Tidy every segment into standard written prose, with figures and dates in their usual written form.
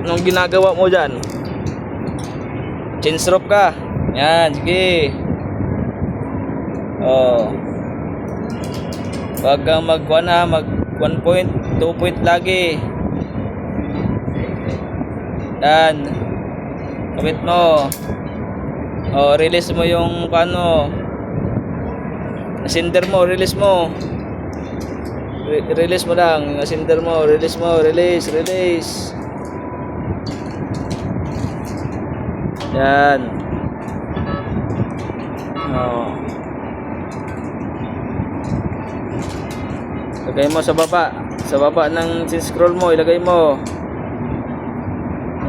Anong ginagawa mo dyan? Change rope ka. Yan, sige. Oh. Wag kang mag 1 point, 2 point lagi. Yan. Kabit mo. Oh, release mo yung paano. Cinder mo, release mo. Release mo lang, yung cinder mo, release mo, release. Yan. Oh. Lagay mo sa baba. Sa baba ng scroll mo, ilagay mo.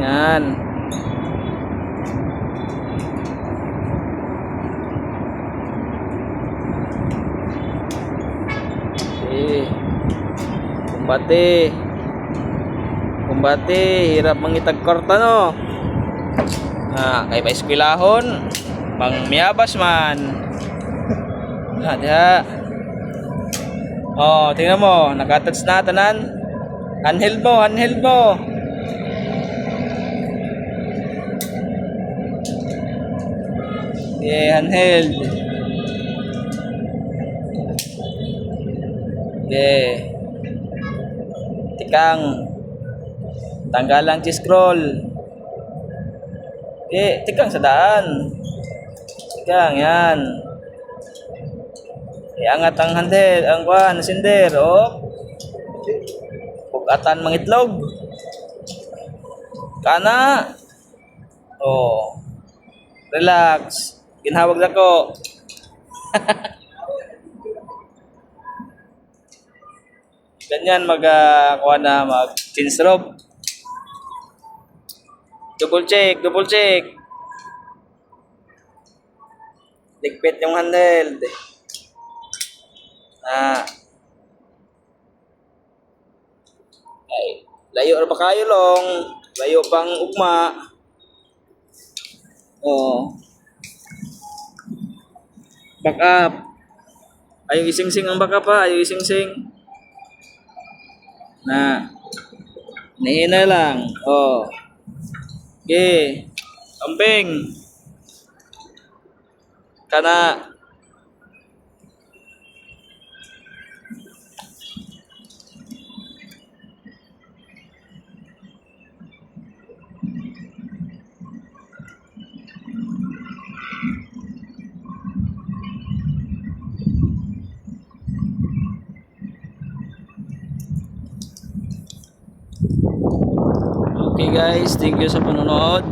Yan. Okay. Kumbate, hirap mangitag korta no. Kay pa eskwelahon, pang miyabas man. Diha. Oh, tingnan mo, nakatats na tanan. Handheld mo. Handheld. Tikang. Tanggal lang scroll. Tikang sa daan. Tikang, yan. Angat ang handle, ang sinder, oh. Bugatan mangitlog. Kana. Oh. Relax. Ginhawag nako. Ganyan mag change rope. Double check. Ligpit yung handle. Ay, layo pa kayo long. Layo pang ugma. Oh. Back up. Ayaw ising-sing ang back up ha. Ayaw ising-sing. Nihina lang. Oh. Okay. Kamping. Kana. Okay guys, thank you sa panonood.